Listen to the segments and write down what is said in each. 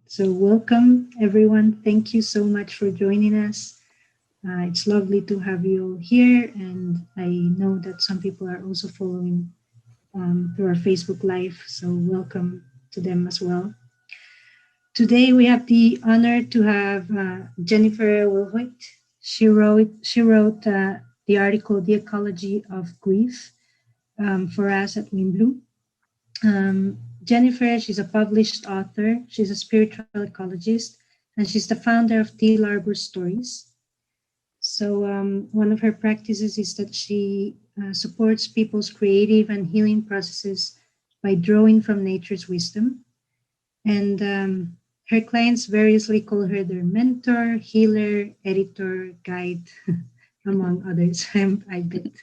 So, welcome everyone. Thank you so much for joining us. It's lovely to have you here, and I know that some people are also following through our Facebook Live. So, welcome to them as well. Today, we have the honor to have Jennifer Wilhoit. She wrote the article "The Ecology of Grief" for us at Wimblu. Jennifer, she's a published author, she's a spiritual ecologist, and she's the founder of Tea Arbor Stories. So, one of her practices is that she supports people's creative and healing processes by drawing from nature's wisdom. And her clients variously call her their mentor, healer, editor, guide, among others, I bet.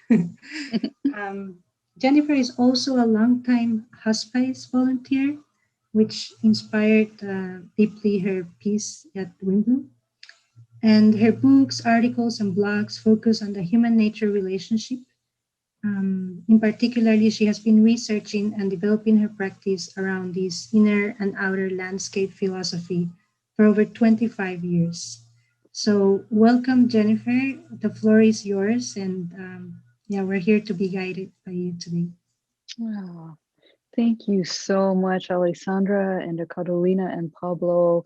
um, Jennifer is also a longtime hospice volunteer, which inspired deeply her piece at Wimblu. And her books, articles, and blogs focus on the human-nature relationship. In particularly, she has been researching and developing her practice around this inner and outer landscape philosophy for over 25 years. So, welcome, Jennifer. The floor is yours, and yeah, we're here to be guided by you today. Oh, thank you so much, Alessandra and Carolina and Pablo,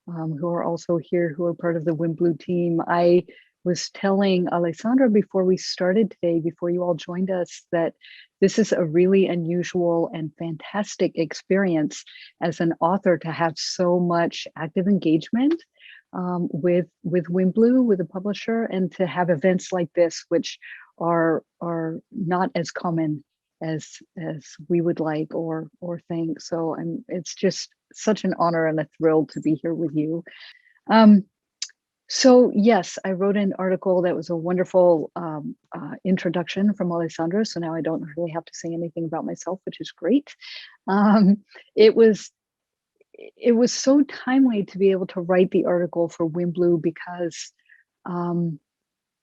who are also here, who are part of the Wimblu team. I was telling Alessandra before we started today, before you all joined us, that this is a really unusual and fantastic experience as an author to have so much active engagement with Wimblu, with a publisher, and to have events like this, which are not as common as we would like or think. So it's just such an honor and a thrill to be here with you. So yes, I wrote an article that was a wonderful introduction from Alessandra. So now I don't really have to say anything about myself, which is great. It was so timely to be able to write the article for Wimblu because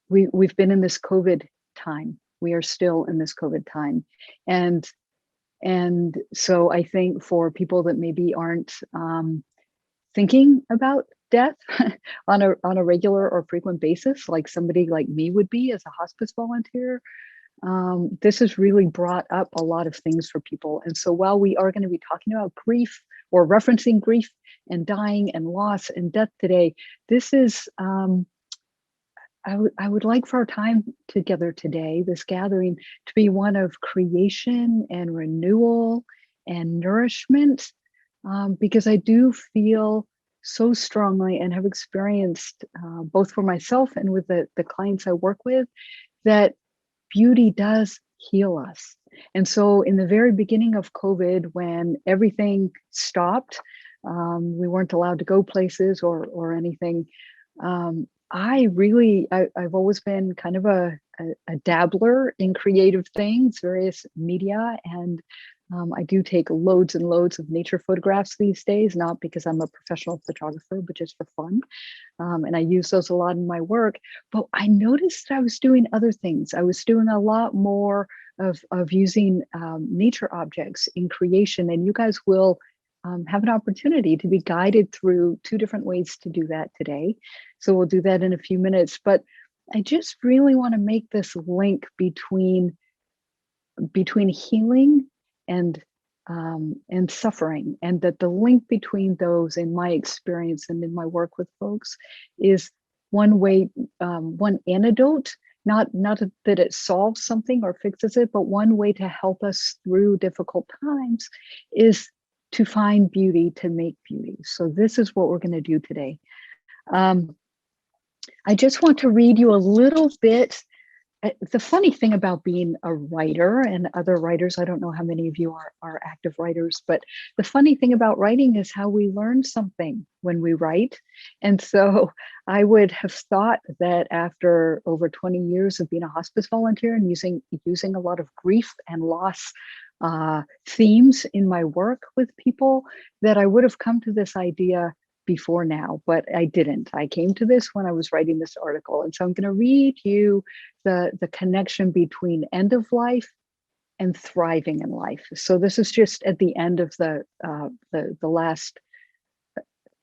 we've been in this COVID time. We are still in this COVID time, and so I think for people that maybe aren't thinking about death on a regular or frequent basis, like somebody like me would be as a hospice volunteer, this has really brought up a lot of things for people. And so while we are going to be talking about grief or referencing grief and dying and loss and death today, this is I would like for our time together today, this gathering, to be one of creation and renewal and nourishment, because I do feel so strongly and have experienced both for myself and with the clients I work with, that beauty does heal us. And so in the very beginning of COVID, when everything stopped, we weren't allowed to go places or anything, I've always been kind of a dabbler in creative things, various media, and I do take loads and loads of nature photographs these days, not because I'm a professional photographer, but just for fun. And I use those a lot in my work. But I noticed that I was doing other things. I was doing a lot more of using nature objects in creation, and you guys will have an opportunity to be guided through two different ways to do that today. So we'll do that in a few minutes. But I just really want to make this link between healing and suffering, and that the link between those, in my experience and in my work with folks, is one way, one antidote. Not that it solves something or fixes it, but one way to help us through difficult times is to find beauty, to make beauty. So this is what we're going to do today. I just want to read you a little bit. The funny thing about being a writer, and other writers, I don't know how many of you are active writers, but the funny thing about writing is how we learn something when we write. And so I would have thought that after over 20 years of being a hospice volunteer and using a lot of grief and loss themes in my work with people, that I would have come to this idea before now, but I didn't. I came to this when I was writing this article. And so I'm going to read you the connection between end of life and thriving in life. So this is just at the end of the last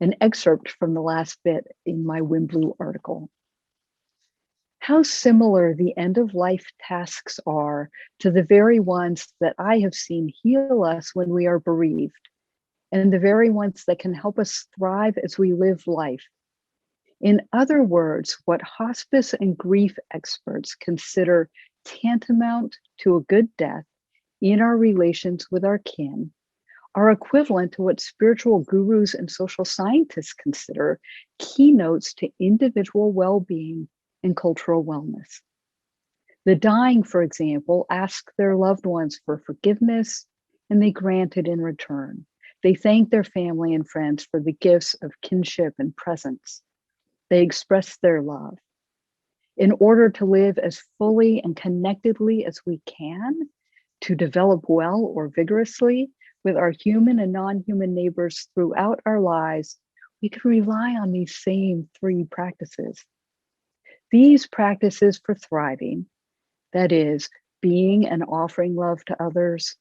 An excerpt from the last bit in my Wimblu article. How similar the end-of-life tasks are to the very ones that I have seen heal us when we are bereaved, and the very ones that can help us thrive as we live life. In other words, what hospice and grief experts consider tantamount to a good death in our relations with our kin are equivalent to what spiritual gurus and social scientists consider keynotes to individual well-being and cultural wellness. The dying, for example, ask their loved ones for forgiveness, and they grant it in return. They thank their family and friends for the gifts of kinship and presence. They express their love. In order to live as fully and connectedly as we can, to develop well or vigorously with our human and non-human neighbors throughout our lives, we can rely on these same three practices. These practices for thriving, that is, being and offering love to others,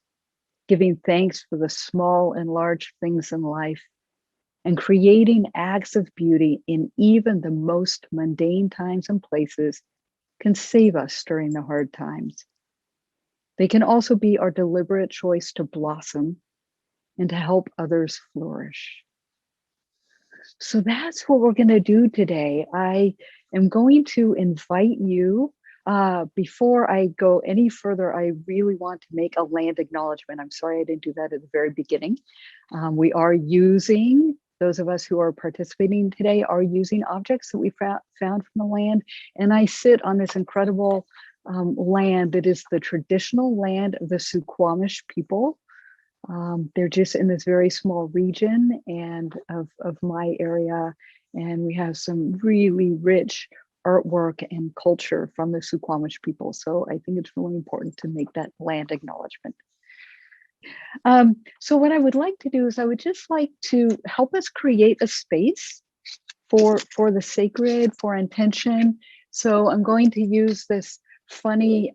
giving thanks for the small and large things in life, and creating acts of beauty in even the most mundane times and places can save us during the hard times. They can also be our deliberate choice to blossom and to help others flourish. So that's what we're going to do today. I am going to invite you, before I go any further, I really want to make a land acknowledgement. I'm sorry I didn't do that at the very beginning. We are using, those of us who are participating today are using objects that we found from the land. And I sit on this incredible land that is the traditional land of the Suquamish people. They're just in this very small region and of my area. And we have some really rich artwork and culture from the Suquamish people. So I think it's really important to make that land acknowledgement. So what I would like to do is I would just like to help us create a space for the sacred, for intention. So I'm going to use this funny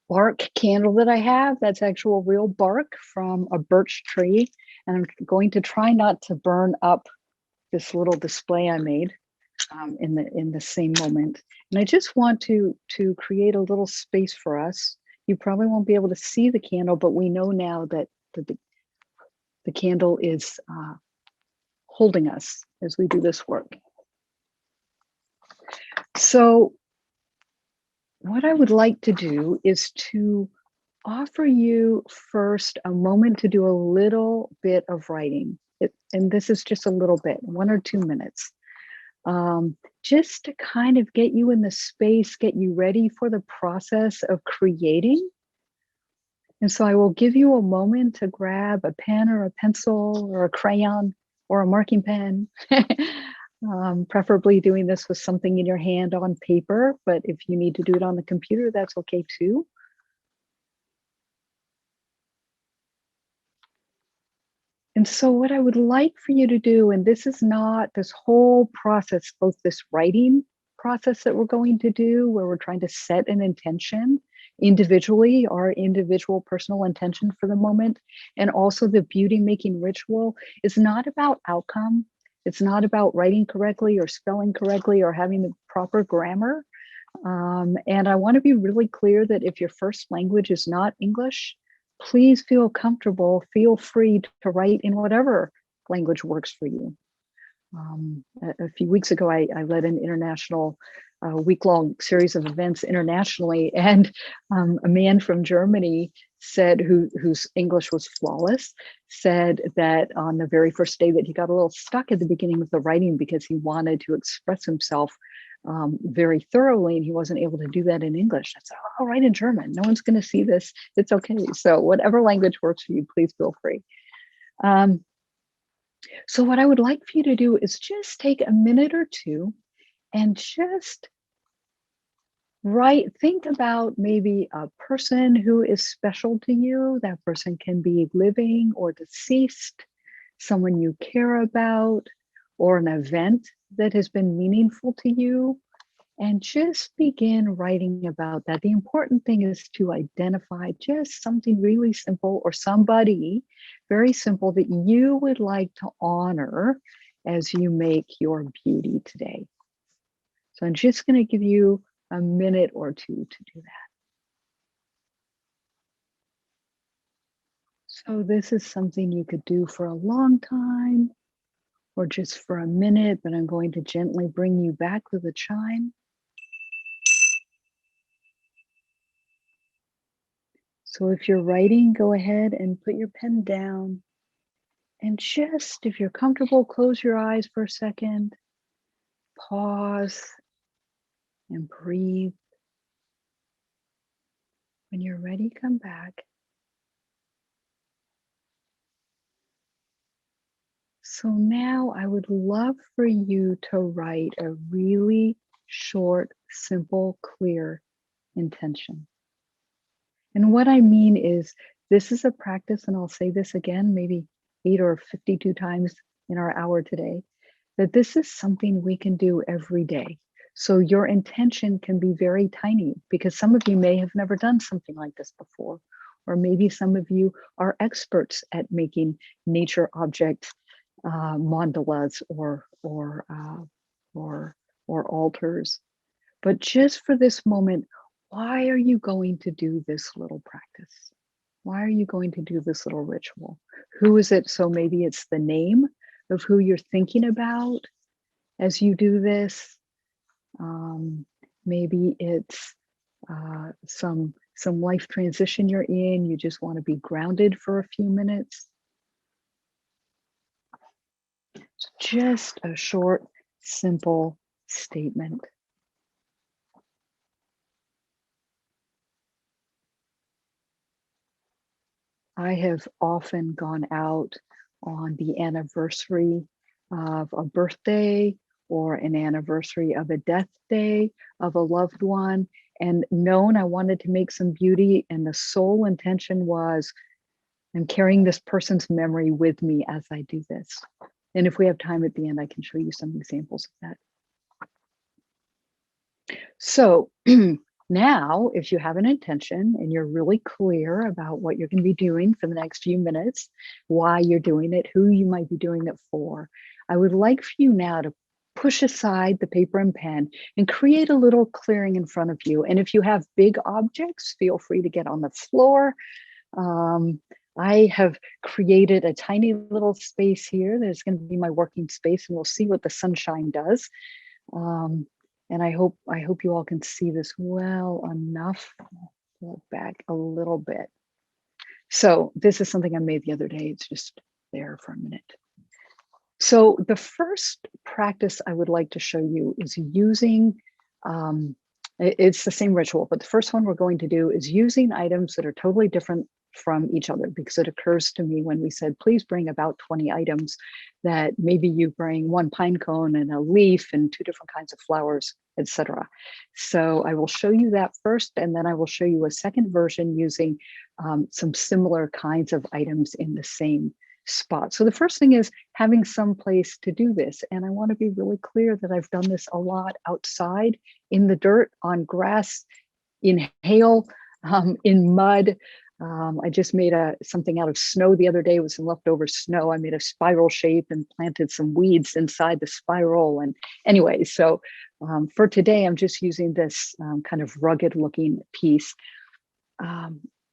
bark candle that I have. That's actual real bark from a birch tree. And I'm going to try not to burn up this little display I made in the same moment. And I just want to create a little space for us. You probably won't be able to see the candle, but we know now that the candle is holding us as we do this work. So what I would like to do is to offer you first a moment to do a little bit of writing. And this is just a little bit, 1 or 2 minutes, just to kind of get you in the space, get you ready for the process of creating. And so I will give you a moment to grab a pen or a pencil or a crayon or a marking pen. Preferably doing this with something in your hand on paper, but if you need to do it on the computer, that's okay too. And so what I would like for you to do, and this is not this whole process, both this writing process that we're going to do, where we're trying to set an intention individually, our individual personal intention for the moment, and also the beauty making ritual is not about outcome. It's not about writing correctly or spelling correctly or having the proper grammar. And I want to be really clear that if your first language is not English, please feel comfortable, feel free to write in whatever language works for you. A few weeks ago, I led an international week-long series of events internationally, and a man from Germany said, whose English was flawless, said that on the very first day that he got a little stuck at the beginning with the writing because he wanted to express himself very thoroughly, and he wasn't able to do that in English. I said, "I'll write in German. No one's going to see this. It's okay." So whatever language works for you, please feel free. So what I would like for you to do is just take a minute or two and just think about maybe a person who is special to you. That person can be living or deceased, someone you care about, or an event that has been meaningful to you. And just begin writing about that. The important thing is to identify just something really simple or somebody very simple, that you would like to honor as you make your beauty today. So I'm just going to give you a minute or two to do that. So this is something you could do for a long time or just for a minute, but I'm going to gently bring you back with the chime. So if you're writing, go ahead and put your pen down. And just, if you're comfortable, close your eyes for a second. Pause and breathe. When you're ready, come back. So now I would love for you to write a really short, simple, clear intention. And what I mean is, this is a practice, and I'll say this again, maybe 8 or 52 times in our hour today, that this is something we can do every day. So your intention can be very tiny, because some of you may have never done something like this before, or maybe some of you are experts at making nature objects, mandalas or altars. But just for this moment, why are you going to do this little practice? Why are you going to do this little ritual? Who is it? So maybe it's the name of who you're thinking about as you do this. Maybe it's some life transition you're in. You just want to be grounded for a few minutes. Just a short, simple statement. I have often gone out on the anniversary of a birthday or an anniversary of a death day of a loved one, and known I wanted to make some beauty, and the sole intention was, I'm carrying this person's memory with me as I do this. And if we have time at the end, I can show you some examples of that. So now, if you have an intention and you're really clear about what you're going to be doing for the next few minutes, why you're doing it, who you might be doing it for, I would like for you now to push aside the paper and pen and create a little clearing in front of you. And if you have big objects, feel free to get on the floor. I have created a tiny little space here that is going to be my working space, and we'll see what the sunshine does. And I hope you all can see this well enough. Pull it back a little bit. So this is something I made the other day. It's just there for a minute. So the first practice I would like to show you is using, it's the same ritual, but the first one we're going to do is using items that are totally different from each other, because it occurs to me when we said, please bring about 20 items, that maybe you bring one pine cone and a leaf and 2 different kinds of flowers, etc. So I will show you that first, and then I will show you a second version using some similar kinds of items in the same spot. So the first thing is having some place to do this. And I want to be really clear that I've done this a lot outside, in the dirt, on grass, in hail, in mud. I just made something out of snow the other day with some leftover snow. I made a spiral shape and planted some weeds inside the spiral. And anyway, so for today, I'm just using this kind of rugged looking piece.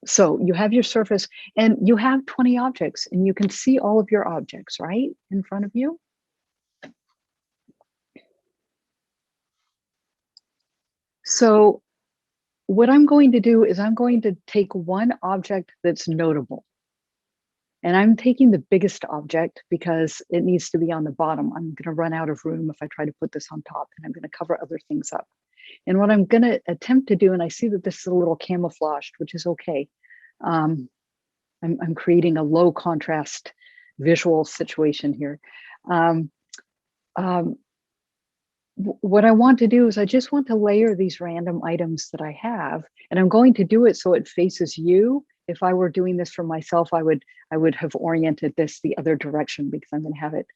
So you have your surface and you have 20 objects, and you can see all of your objects right in front of you. So what I'm going to do is I'm going to take one object that's notable. And I'm taking the biggest object because it needs to be on the bottom. I'm going to run out of room if I try to put this on top, and I'm going to cover other things up. And what I'm going to attempt to do, and I see that this is a little camouflaged, which is okay. I'm creating a low contrast visual situation here. What I want to do is I just want to layer these random items that I have, and I'm going to do it so it faces you. If I were doing this for myself, I would have oriented this the other direction, because I'm going to have it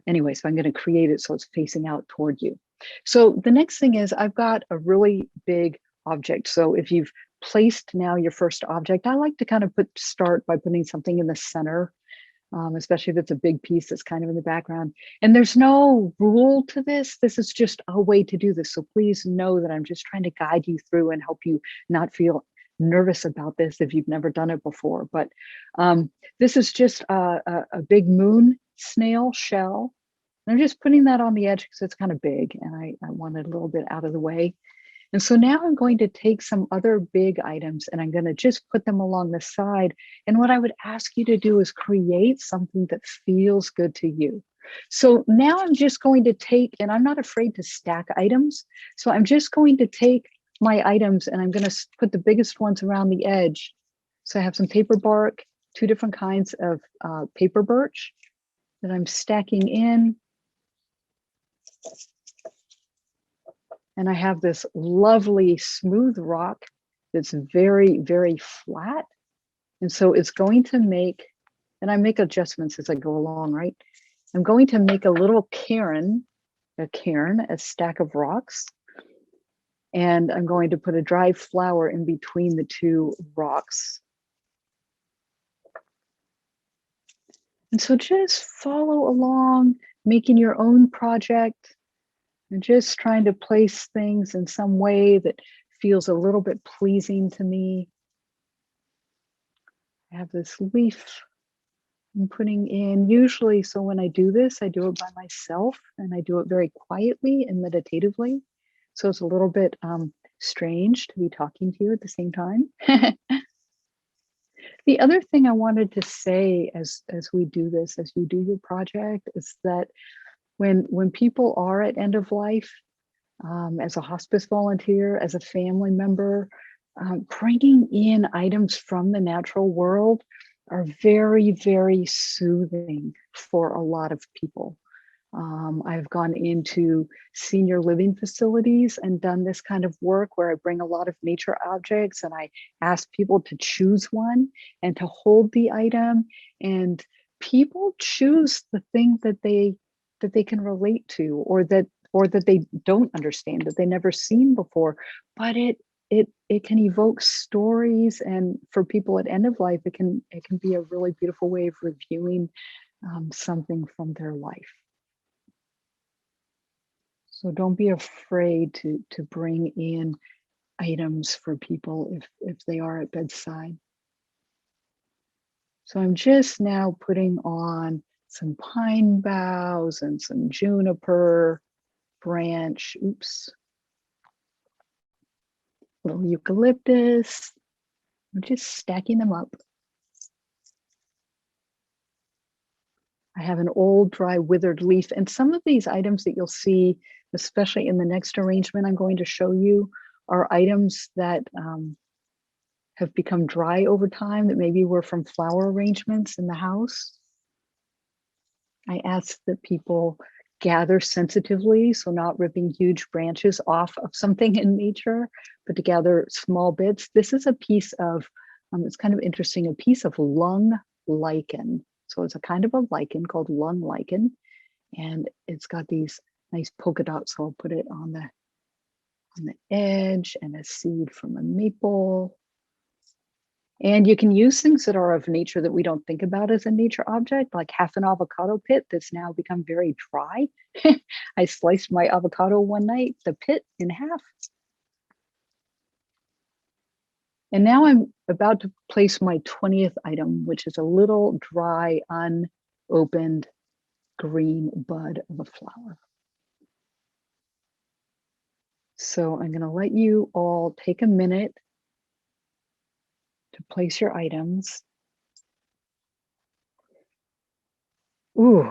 anyway. So I'm going to create it so it's facing out toward you. So the next thing is I've got a really big object. So if you've placed now your first object, I like to kind of start by putting something in the center, especially if it's a big piece that's kind of in the background. And there's no rule to this. This is just a way to do this. So please know that I'm just trying to guide you through and help you not feel nervous about this if you've never done it before. But this is just a big moon snail shell. And I'm just putting that on the edge because it's kind of big and I want it a little bit out of the way. And so now I'm going to take some other big items and I'm going to just put them along the side. And what I would ask you to do is create something that feels good to you. So now I'm just going to take, and I'm not afraid to stack items. So I'm just going to take my items and I'm going to put the biggest ones around the edge. So I have some paper bark, 2 different kinds of paper birch that I'm stacking in. And I have this lovely smooth rock that's very, very flat. And so it's going to make, and I make adjustments as I go along, right? I'm going to make a little cairn, a stack of rocks. And I'm going to put a dry flower in between the 2 rocks. And so just follow along, making your own project. And just trying to place things in some way that feels a little bit pleasing to me. I have this leaf I'm putting in, usually, so when I do this, I do it by myself and I do it very quietly and meditatively. So it's a little bit strange to be talking to you at the same time. The other thing I wanted to say as we do this, as you do your project, is that when people are at end of life, as a hospice volunteer, as a family member, bringing in items from the natural world are very, very soothing for a lot of people. I've gone into senior living facilities and done this kind of work where I bring a lot of nature objects and I ask people to choose one and to hold the item, and people choose the thing that they can relate to, or that they don't understand, that they never seen before, but it can evoke stories, and for people at end of life, it can be a really beautiful way of reviewing something from their life. So don't be afraid to bring in items for people if they are at bedside. So I'm just now putting on some pine boughs and some juniper branch, little eucalyptus. I'm just stacking them up. I have an old dry withered leaf, and some of these items that you'll see, especially in the next arrangement I'm going to show you, are items that have become dry over time, that maybe were from flower arrangements in the house. I ask that people gather sensitively, so not ripping huge branches off of something in nature, but to gather small bits. This is a piece of, it's kind of interesting, a piece of lung lichen. So it's a kind of a lichen called lung lichen, and it's got these nice polka dots. So I'll put it on the edge, and a seed from a maple. And you can use things that are of nature that we don't think about as a nature object, like half an avocado pit that's now become very dry. I sliced my avocado one night, the pit in half. And now I'm about to place my 20th item, which is a little dry, unopened green bud of a flower. So I'm going to let you all take a minute to place your items. Ooh,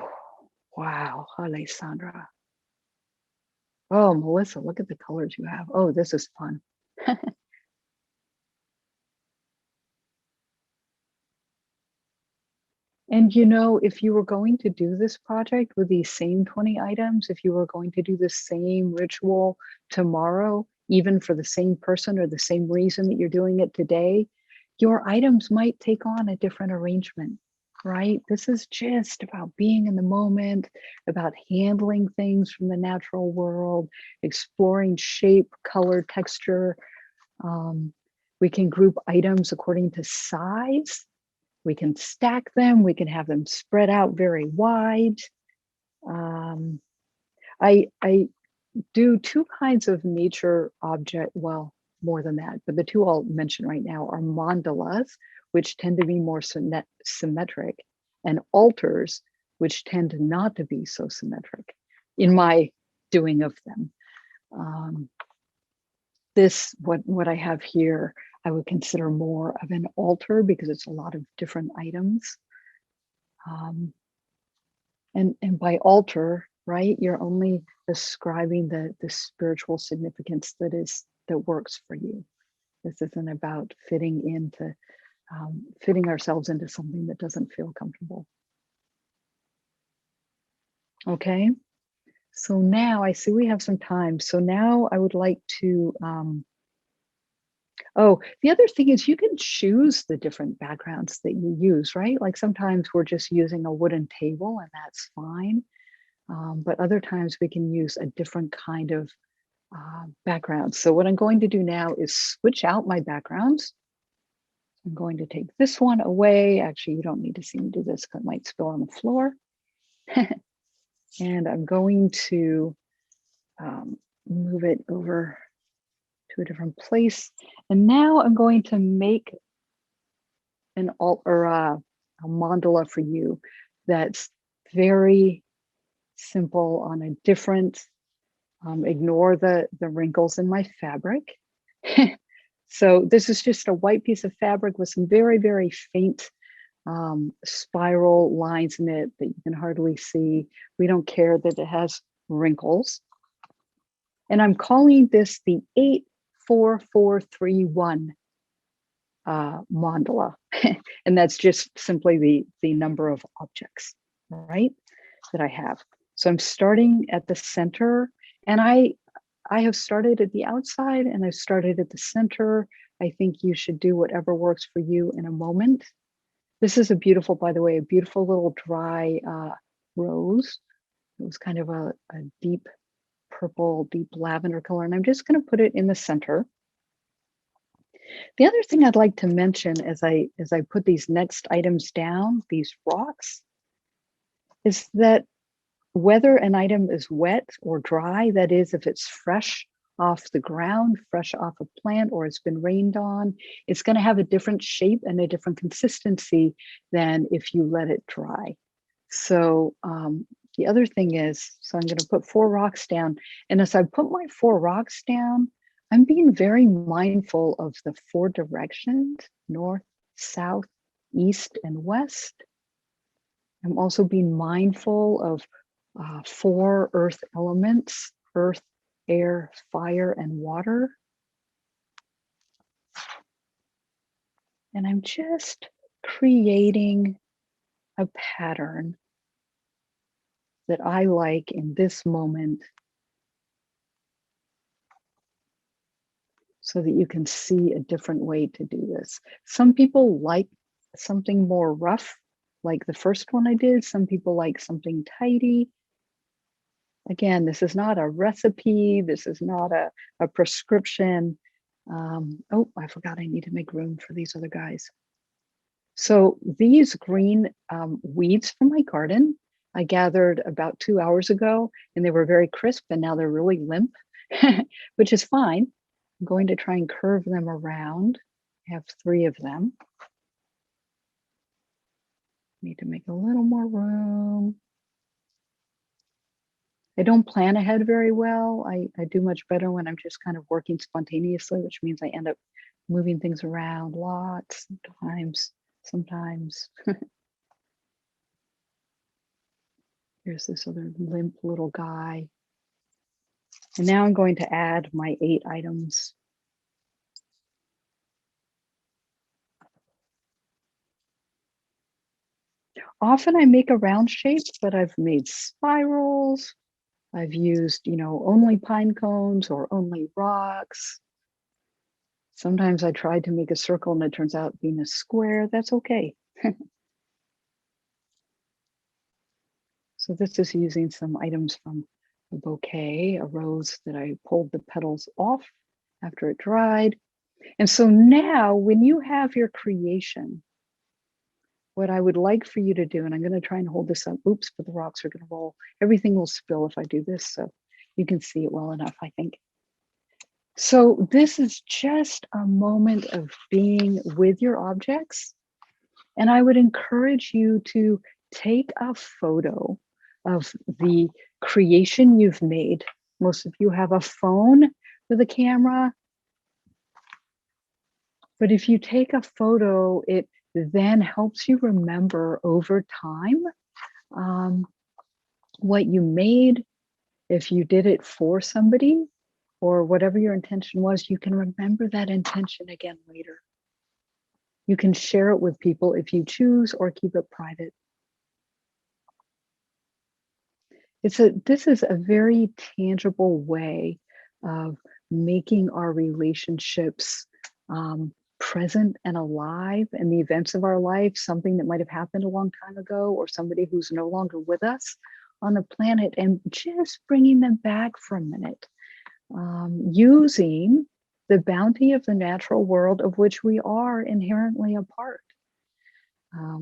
wow, Alessandra. Oh, Melissa, look at the colors you have. Oh, this is fun. And you know, if you were going to do this project with these same 20 items, if you were going to do the same ritual tomorrow, even for the same person or the same reason that you're doing it today, your items might take on a different arrangement, right? This is just about being in the moment, about handling things from the natural world, exploring shape, color, texture, We can group items according to size. We can stack them. We can have them spread out very wide. I do two kinds of nature object, well, more than that, but the two I'll mention right now are mandalas, which tend to be more symmetric, and altars, which tend not to be so symmetric in my doing of them. This, what I have here, I would consider more of an altar because it's a lot of different items. And by altar, right, you're only describing the spiritual significance that works for you. This isn't about fitting ourselves into something that doesn't feel comfortable. Okay, so now I see we have some time. So now I would like to, oh, the other thing is you can choose the different backgrounds that you use, right? Like sometimes we're just using a wooden table and that's fine. But other times we can use a different kind of background. So what I'm going to do now is switch out my backgrounds. I'm going to take this one away. Actually, you don't need to see me do this because it might spill on the floor. And I'm going to move it over to a different place. And now I'm going to make an a mandala for you that's very simple on a different, ignore the wrinkles in my fabric. So this is just a white piece of fabric with some very, very faint spiral lines in it that you can hardly see. We don't care that it has wrinkles. And I'm calling this the 84431 mandala. And that's just simply the number of objects, right, that I have. So I'm starting at the center, and I have started at the outside and I've started at the center. I think you should do whatever works for you in a moment. This is a beautiful, by the way, a beautiful little dry rose. It was kind of a deep purple, deep lavender color, and I'm just going to put it in the center. The other thing I'd like to mention as I put these next items down, these rocks, is that whether an item is wet or dry, that is, if it's fresh off the ground, fresh off a plant, or it's been rained on, it's going to have a different shape and a different consistency than if you let it dry. So the other thing is, so I'm going to put 4 rocks down. And as I put my 4 rocks down, I'm being very mindful of the 4 directions, north, south, east, and west. I'm also being mindful of 4 earth elements: earth, air, fire, and water. And I'm just creating a pattern that I like in this moment so that you can see a different way to do this. Some people like something more rough, like the first one I did. Some people like something tidy. Again, this is not a recipe. This is not a prescription. Oh, I forgot I need to make room for these other guys. So these green weeds from my garden, I gathered about 2 hours ago, and they were very crisp, and now they're really limp, which is fine. I'm going to try and curve them around. I have 3 of them. Need to make a little more room. I don't plan ahead very well. I do much better when I'm just kind of working spontaneously, which means I end up moving things around lots of times, sometimes. Here's this other limp little guy. And now I'm going to add my 8 items. Often I make a round shape, but I've made spirals. I've used, only pine cones or only rocks. Sometimes I tried to make a circle and it turns out being a square. That's okay. So this is using some items from a bouquet, a rose that I pulled the petals off after it dried. And so now when you have your creation, what I would like for you to do, and I'm going to try and hold this up. Oops, but the rocks are going to roll. Everything will spill if I do this. So you can see it well enough, I think. So this is just a moment of being with your objects. And I would encourage you to take a photo of the creation you've made. Most of you have a phone with a camera. But if you take a photo, it then helps you remember over time what you made. If you did it for somebody or whatever your intention was, you can remember that intention again later. You can share it with people if you choose or keep it private. This is a very tangible way of making our relationships present and alive in the events of our life, something that might have happened a long time ago or somebody who's no longer with us on the planet, and just bringing them back for a minute, using the bounty of the natural world of which we are inherently a part.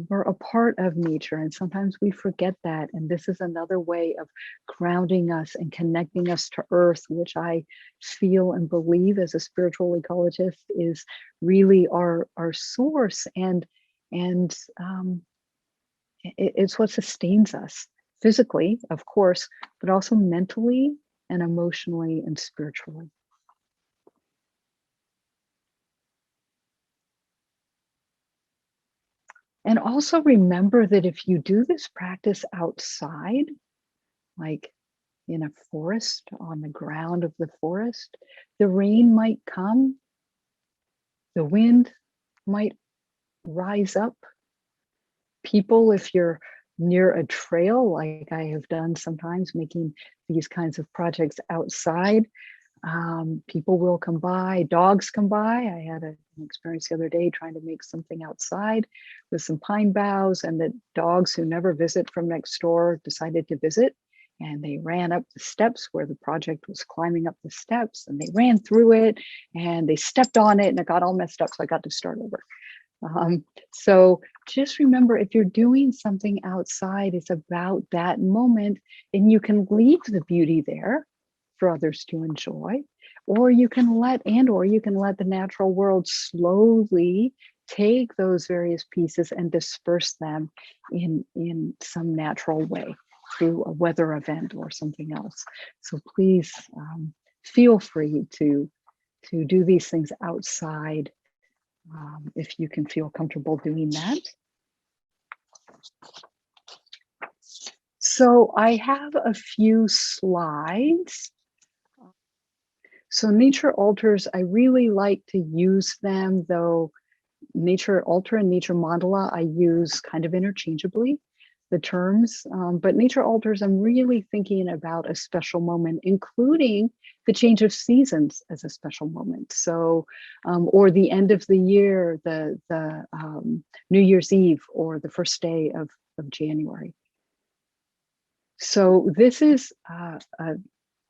We're a part of nature, and sometimes we forget that. And this is another way of grounding us and connecting us to Earth, which I feel and believe as a spiritual ecologist is really our source, and it's what sustains us physically, of course, but also mentally and emotionally and spiritually. And also remember that if you do this practice outside, like in a forest, on the ground of the forest, the rain might come, the wind might rise up. People, if you're near a trail, like I have done sometimes, making these kinds of projects outside, people will come by, dogs come by. I had an experience the other day trying to make something outside with some pine boughs, and the dogs who never visit from next door decided to visit. And they ran up the steps where the project was climbing up the steps, and they ran through it and they stepped on it, and it got all messed up. So I got to start over. So just remember, if you're doing something outside, it's about that moment, and you can leave the beauty there for others to enjoy, or you can let the natural world slowly take those various pieces and disperse them in some natural way through a weather event or something else. So please feel free to do these things outside if you can feel comfortable doing that. So I have a few slides. So nature altars, I really like to use them, though nature altar and nature mandala I use kind of interchangeably, the terms, but nature altars, I'm really thinking about a special moment, including the change of seasons as a special moment. So, or the end of the year, the New Year's Eve, or the first day of January. So this is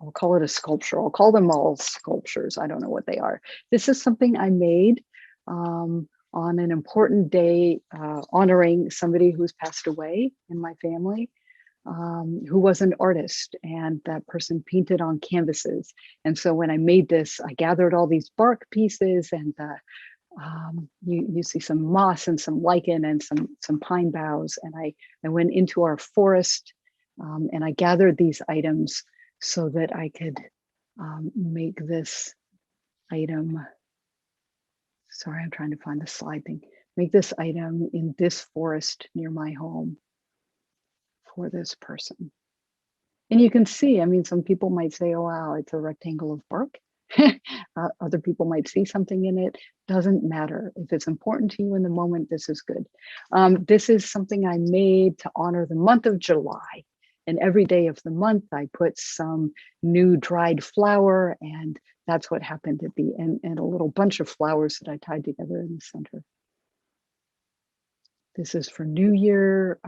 I'll call it a sculpture. I'll call them all sculptures. I don't know what they are. This is something I made on an important day, honoring somebody who's passed away in my family, who was an artist, and that person painted on canvases. And so when I made this, I gathered all these bark pieces, and you see some moss and some lichen and some pine boughs. And I went into our forest and I gathered these items so that I could make this item. Sorry, I'm trying to find the slide thing. Make this item in this forest near my home for this person. And you can see, I mean, some people might say, oh, wow, it's a rectangle of bark. Other people might see something in it. Doesn't matter. If it's important to you in the moment, this is good. This is something I made to honor the month of July. And every day of the month, I put some new dried flower, and that's what happened to be, and a little bunch of flowers that I tied together in the center. This is for New Year.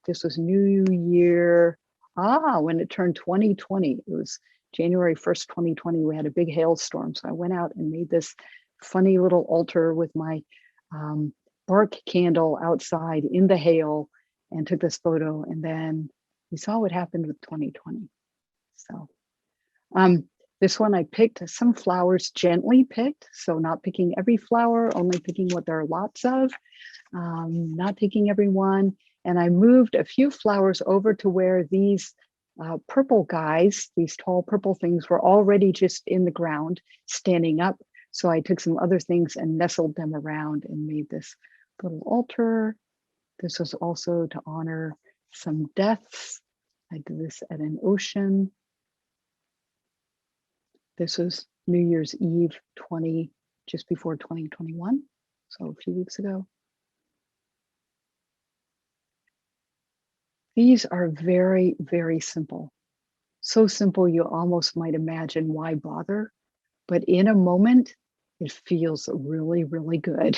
This was New Year. When it turned 2020, it was January 1st, 2020. We had a big hailstorm. So I went out and made this funny little altar with my bark candle outside in the hail and took this photo. And then we saw what happened with 2020. So this one I picked some flowers, gently picked. So not picking every flower, only picking what there are lots of, not taking every one. And I moved a few flowers over to where these purple guys, these tall purple things, were already just in the ground, standing up. So I took some other things and nestled them around and made this little altar. This was also to honor some deaths. I did this at an ocean. This was New Year's Eve just before 2021, so a few weeks ago. These are very, very simple. So simple you almost might imagine why bother, but in a moment, it feels really, really good.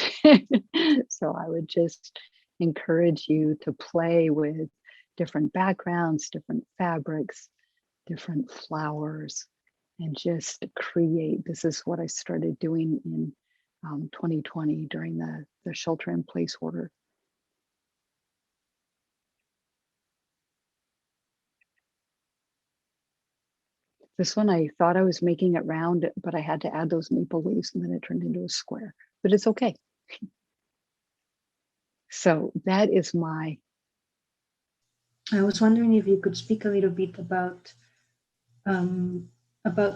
So I would just encourage you to play with different backgrounds, different fabrics, different flowers, and just create. This is what I started doing in 2020 during the shelter in place order. This one, I thought I was making it round, but I had to add those maple leaves and then it turned into a square, but it's okay. So that is my. I was wondering if you could speak a little bit about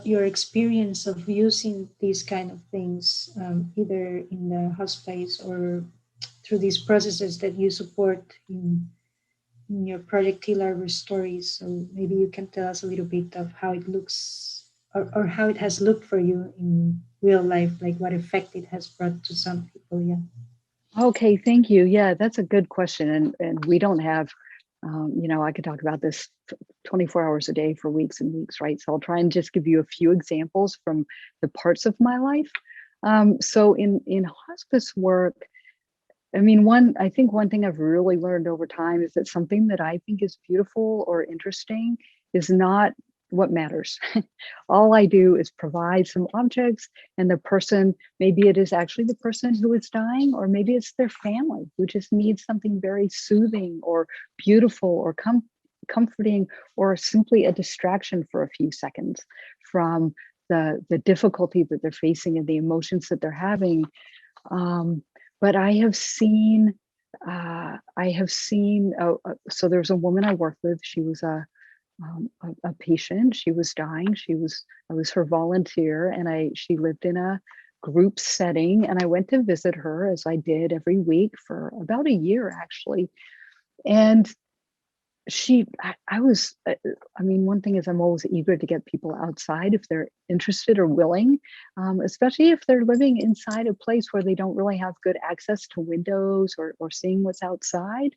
your experience of using these kind of things, either in the hospice or through these processes that you support in your project Tea Arbor Stories. So maybe you can tell us a little bit of how it looks or how it has looked for you in real life, like what effect it has brought to some people. Yeah. Okay, thank you. Yeah, that's a good question. And we don't have, I could talk about this 24 hours a day for weeks and weeks, right? So I'll try and just give you a few examples from the parts of my life. So in hospice work, I think one thing I've really learned over time is that something that I think is beautiful or interesting is not what matters. All I do is provide some objects, and the person, maybe it is actually the person who is dying, or maybe it's their family who just needs something very soothing or beautiful or comforting, or simply a distraction for a few seconds from the difficulty that they're facing and the emotions that they're having. But I have seen, so there's a woman I worked with. She was a patient. She was dying. I was her volunteer, and she lived in a group setting, and I went to visit her, as I did every week for about a year, actually. And one thing is I'm always eager to get people outside if they're interested or willing, especially if they're living inside a place where they don't really have good access to windows or seeing what's outside.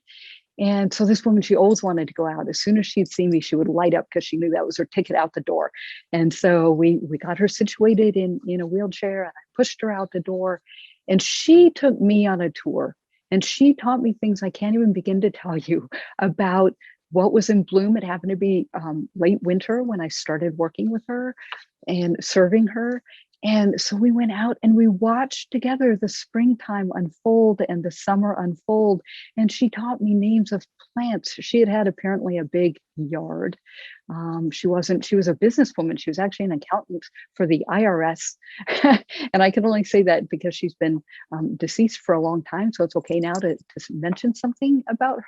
And so this woman, she always wanted to go out. As soon as she'd see me, she would light up because she knew that was her ticket out the door. And so we got her situated in a wheelchair, and I pushed her out the door, and she took me on a tour. And she taught me things I can't even begin to tell you about what was in bloom. It happened to be late winter when I started working with her and serving her. And so we went out and we watched together the springtime unfold and the summer unfold. And she taught me names of plants. She had apparently a big yard. She was a businesswoman. She was actually an accountant for the IRS. And I can only say that because she's been deceased for a long time. So it's okay now to mention something about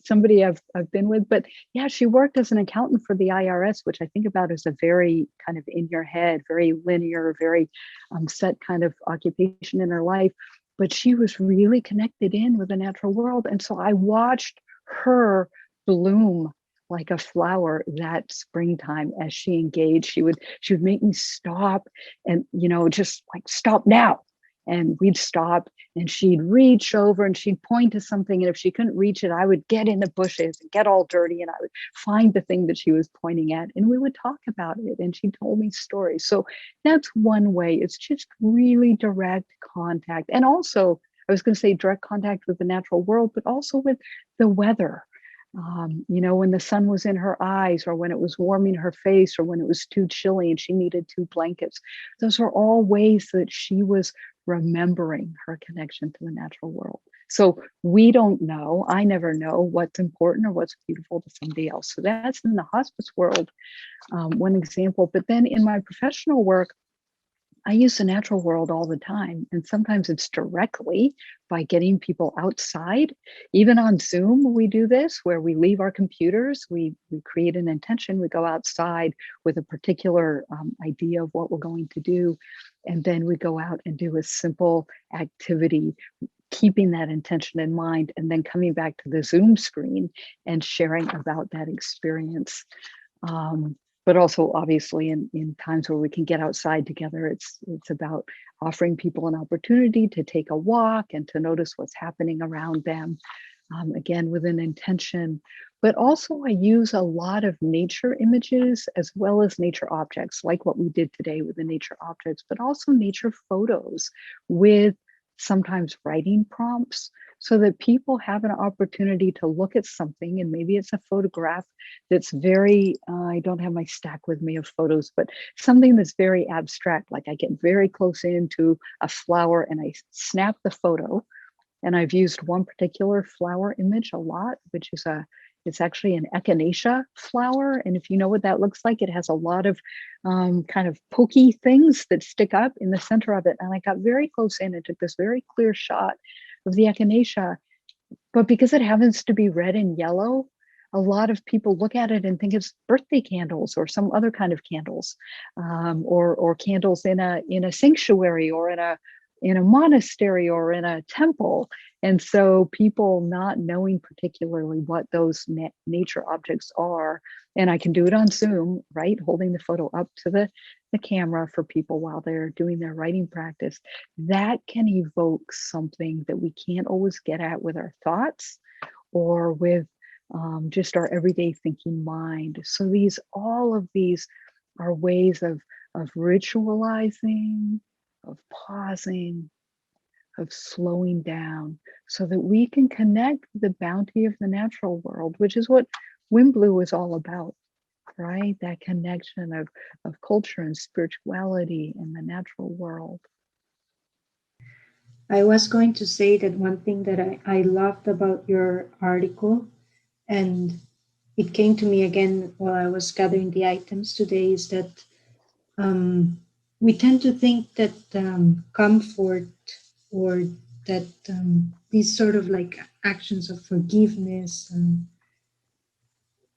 somebody I've been with. But yeah, she worked as an accountant for the IRS, which I think about as a very kind of in your head, very linear, very set kind of occupation in her life. But she was really connected in with the natural world. And so I watched her bloom like a flower that springtime as she engaged. She would make me stop and, just like, stop now. And we'd stop, and she'd reach over and she'd point to something. And if she couldn't reach it, I would get in the bushes and get all dirty, and I would find the thing that she was pointing at, and we would talk about it. And she told me stories. So that's one way. It's just really direct contact. And also, I was going to say direct contact with the natural world, but also with the weather. You know, when the sun was in her eyes, or when it was warming her face, or when it was too chilly and she needed 2 blankets. Those are all ways that she was remembering her connection to the natural world. So we don't know, I never know what's important or what's beautiful to somebody else. So that's in the hospice world, one example. But then in my professional work, I use the natural world all the time. And sometimes it's directly by getting people outside. Even on Zoom, we do this where we leave our computers, we create an intention, we go outside with a particular idea of what we're going to do. And then we go out and do a simple activity, keeping that intention in mind, and then coming back to the Zoom screen and sharing about that experience. But also obviously in times where we can get outside together, it's about offering people an opportunity to take a walk and to notice what's happening around them, again, with an intention. But also I use a lot of nature images as well as nature objects, like what we did today with the nature objects, but also nature photos with sometimes writing prompts, so that people have an opportunity to look at something. And maybe it's a photograph that's very, I don't have my stack with me of photos, but something that's very abstract. Like I get very close into a flower and I snap the photo. And I've used one particular flower image a lot, which is it's actually an echinacea flower. And if you know what that looks like, it has a lot of kind of pokey things that stick up in the center of it. And I got very close in and took this very clear shot of the echinacea. But because it happens to be red and yellow, a lot of people look at it and think it's birthday candles or some other kind of candles, or candles in a sanctuary or in a monastery or in a temple. And so people not knowing particularly what those nature objects are, and I can do it on Zoom, right? Holding the photo up to the camera for people while they're doing their writing practice, that can evoke something that we can't always get at with our thoughts or with just our everyday thinking mind. So all of these are ways of ritualizing, of pausing, of slowing down, so that we can connect with the bounty of the natural world, which is what Wimblu is all about, right? That connection of culture and spirituality in the natural world. I was going to say that one thing that I loved about your article, and it came to me again while I was gathering the items today, is that we tend to think that comfort, or that these sort of like actions of forgiveness,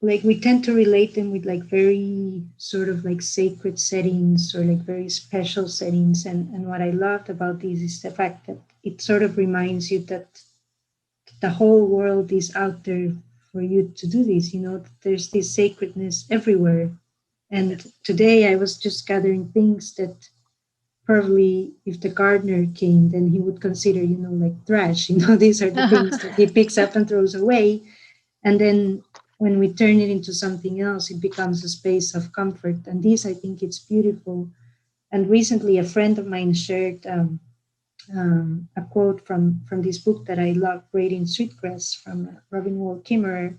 like we tend to relate them with like very sort of like sacred settings or like very special settings. And what I loved about this is the fact that it sort of reminds you that the whole world is out there for you to do this. You know, there's this sacredness everywhere. And today I was just gathering things that probably if the gardener came, then he would consider, you know, like trash. You know, these are the things that he picks up and throws away. And then when we turn it into something else, it becomes a space of comfort. And this, I think, it's beautiful. And recently, a friend of mine shared a quote from this book that I love, Braiding Sweetgrass, from Robin Wall Kimmerer.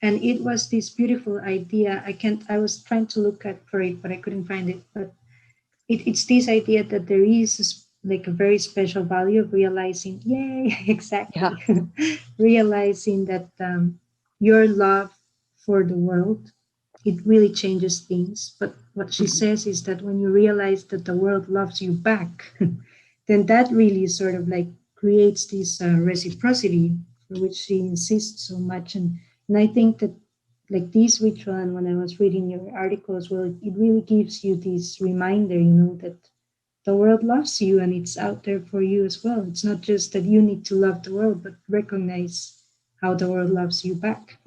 And it was this beautiful idea. I was trying to look at for it, but I couldn't find it. But it's this idea that there is like a very special value of realizing, yay, exactly, yeah. Realizing that your love for the world, it really changes things. But what she says is that when you realize that the world loves you back, then that really sort of like creates this reciprocity for which she insists so much. And I think that like this ritual, and when I was reading your article as well, it really gives you this reminder, you know, that the world loves you and it's out there for you as well. It's not just that you need to love the world, but recognize how the world loves you back.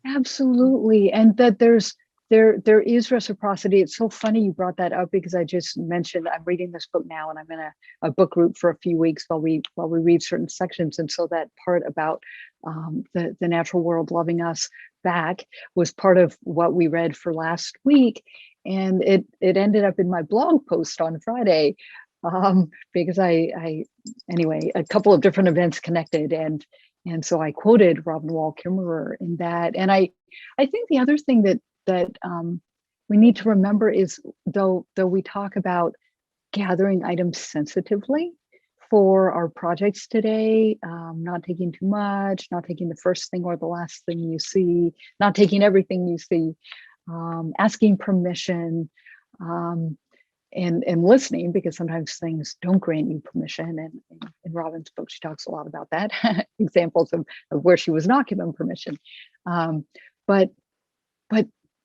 Absolutely. And that there is reciprocity. It's so funny you brought that up, because I just mentioned I'm reading this book now, and I'm in a book group for a few weeks while we read certain sections. And so that part about the natural world loving us back was part of what we read for last week. And it ended up in my blog post on Friday, because I anyway, a couple of different events connected, and And so I quoted Robin Wall Kimmerer in that. And I think the other thing that we need to remember is, though we talk about gathering items sensitively for our projects today, not taking too much, not taking the first thing or the last thing you see, not taking everything you see, asking permission, and listening, because sometimes things don't grant you permission. And in Robin's book, she talks a lot about that, examples of where she was not given permission. But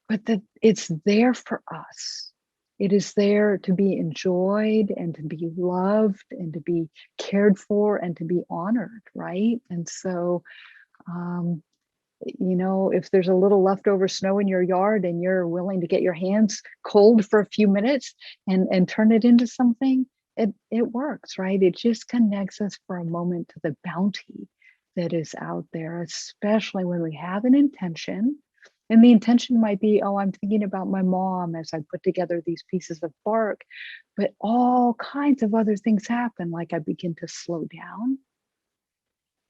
that it's there for us. It is there to be enjoyed and to be loved and to be cared for and to be honored, right? And so, if there's a little leftover snow in your yard and you're willing to get your hands cold for a few minutes and turn it into something, it works, right? It just connects us for a moment to the bounty that is out there, especially when we have an intention. And the intention might be, oh, I'm thinking about my mom as I put together these pieces of bark, but all kinds of other things happen. Like I begin to slow down,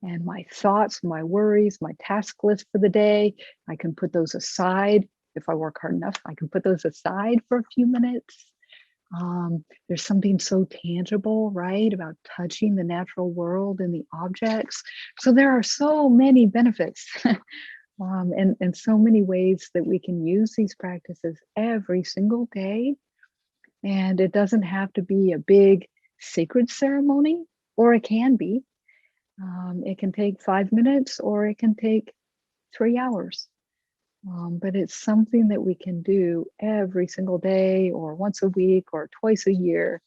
and my thoughts, my worries, my task list for the day, I can put those aside. If I work hard enough, I can put those aside for a few minutes. There's something so tangible, right, about touching the natural world and the objects. So there are so many benefits. And so many ways that we can use these practices every single day. And it doesn't have to be a big sacred ceremony, or it can be. It can take 5 minutes, or it can take 3 hours. But it's something that we can do every single day, or once a week, or twice a year.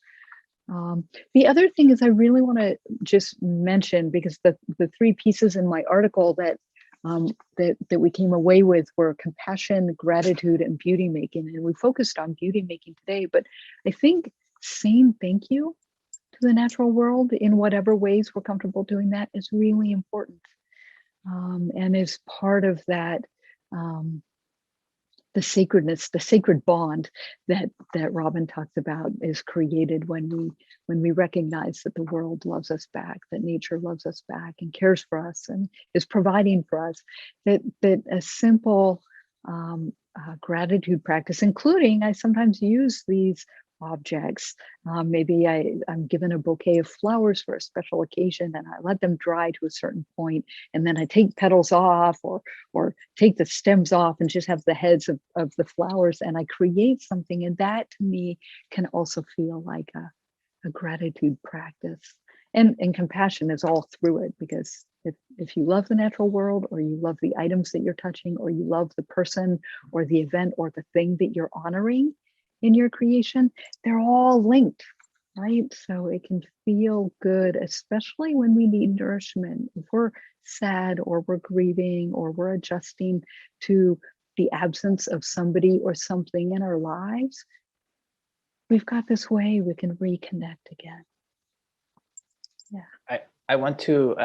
The other thing is, I really want to just mention, because the 3 pieces in my article that we came away with were compassion, gratitude, and beauty making. And we focused on beauty making today, but I think saying thank you to the natural world in whatever ways we're comfortable doing that is really important, and is part of that, the sacredness, the sacred bond that Robin talks about is created when we recognize that the world loves us back, that nature loves us back and cares for us and is providing for us. That a simple gratitude practice, including, I sometimes use these objects. Maybe I'm given a bouquet of flowers for a special occasion, and I let them dry to a certain point, and then I take petals off or take the stems off and just have the heads of the flowers, and I create something. And that to me can also feel like a gratitude practice. And compassion is all through it, because if you love the natural world, or you love the items that you're touching, or you love the person or the event or the thing that you're honoring in your creation, they're all linked, right? So it can feel good, especially when we need nourishment. If we're sad, or we're grieving, or we're adjusting to the absence of somebody or something in our lives, we've got this way we can reconnect again. Yeah. I want to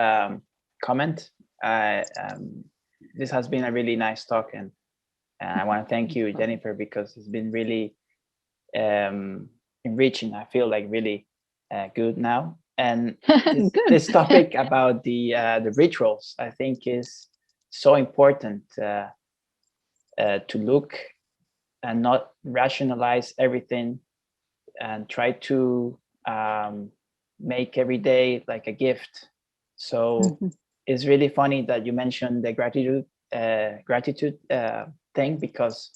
comment. This has been a really nice talk, and I want to thank you, Jennifer, because it's been really enriching. I feel like really good now. And this topic about the rituals, I think, is so important to look and not rationalize everything, and try to make every day like a gift. So it's really funny that you mentioned the gratitude thing, because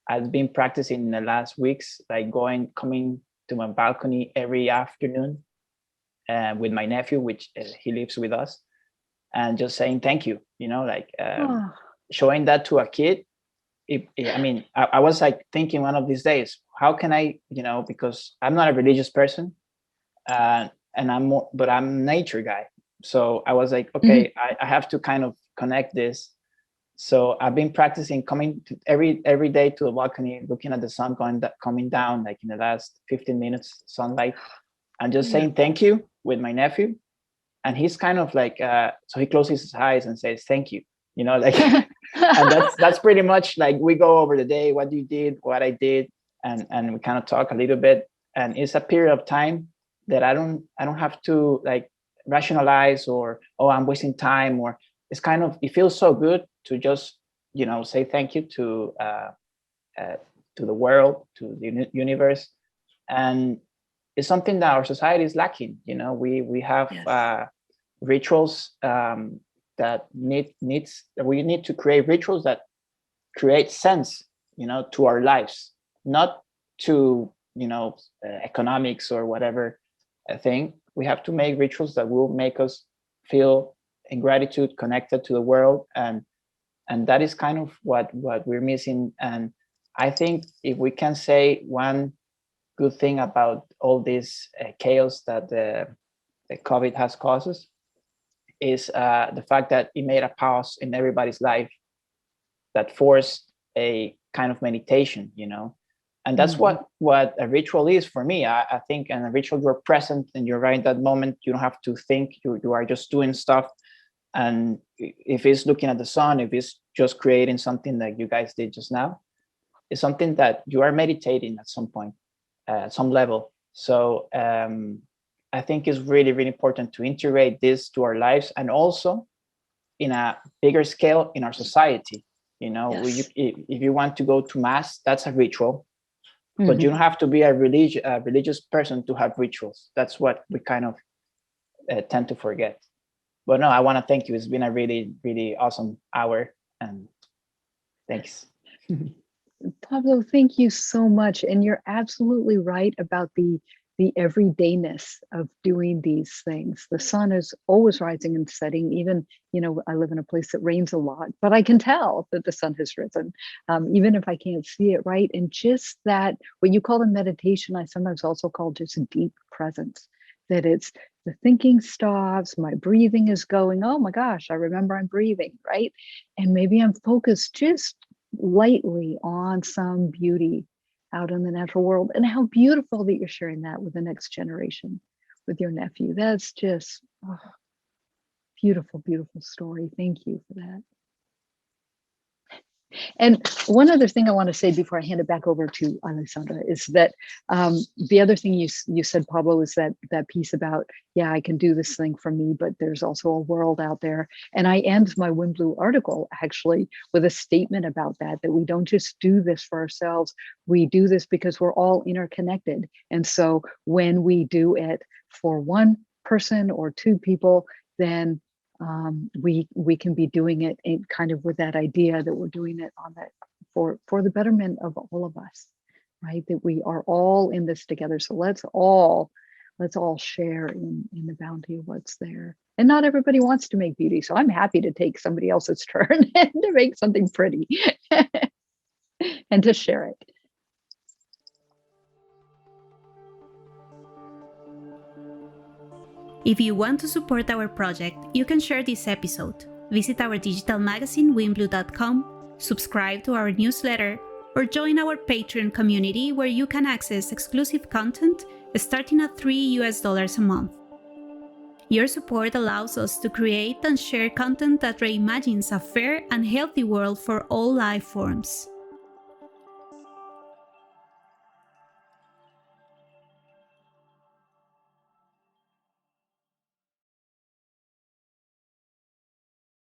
I've been practicing in the last weeks, like coming to my balcony every afternoon with my nephew, which he lives with us, and just saying thank you, showing that to a kid. I was like thinking one of these days, how can I, because I'm not a religious person, and but I'm a nature guy. So I was like, okay, I have to kind of connect this. So I've been practicing coming to every day to the balcony, looking at the sun coming down, like in the last 15 minutes sunlight, and just saying thank you with my nephew. And he's kind of like, so he closes his eyes and says, thank you, and that's pretty much like, we go over the day, what you did, what I did, and we kind of talk a little bit. And it's a period of time that I don't have to like rationalize, or, oh, I'm wasting time, or it's kind of, it feels so good to just, say thank you to the world, to the universe. And it's something that our society is lacking. We have Yes. rituals that we need to create rituals that create sense, to our lives, not to, economics or whatever thing. We have to make rituals that will make us feel in gratitude, connected to the world, and that is kind of what we're missing. And I think if we can say one good thing about all this chaos that the COVID has caused us, is the fact that it made a pause in everybody's life that forced a kind of meditation, and that's what a ritual is for me. I think in a ritual, you're present and you're right in that moment. You don't have to think. You are just doing stuff. And if it's looking at the sun, if it's just creating something like you guys did just now, it's something that you are meditating at some point, at some level. So I think it's really, really important to integrate this to our lives, and also in a bigger scale in our society. Yes. If you want to go to mass, that's a ritual, but you don't have to be a religious person to have rituals. That's what we kind of tend to forget. But no, I want to thank you. It's been a really, really awesome hour, and thanks. Pablo, thank you so much. And you're absolutely right about the everydayness of doing these things. The sun is always rising and setting. Even, I live in a place that rains a lot, but I can tell that the sun has risen, even if I can't see it, right? And just that, what you call a meditation, I sometimes also call just deep presence, that it's the thinking stops, my breathing is going, oh my gosh, I remember I'm breathing, right? And maybe I'm focused just lightly on some beauty out in the natural world. And how beautiful that you're sharing that with the next generation, with your nephew. That's just beautiful, beautiful story. Thank you for that. And one other thing I want to say before I hand it back over to Alessandra is that the other thing you said, Pablo, is that piece about, I can do this thing for me, but there's also a world out there. And I end my Wimblu article actually with a statement about that we don't just do this for ourselves. We do this because we're all interconnected. And so when we do it for one person or two people, then we can be doing it in kind of with that idea that we're doing it on that for the betterment of all of us, right? That we are all in this together. So let's all share in the bounty of what's there. And not everybody wants to make beauty, so I'm happy to take somebody else's turn and to make something pretty and to share it. If you want to support our project, you can share this episode, visit our digital magazine wimblu.com, subscribe to our newsletter, or join our Patreon community where you can access exclusive content starting at $3 a month. Your support allows us to create and share content that reimagines a fair and healthy world for all life forms.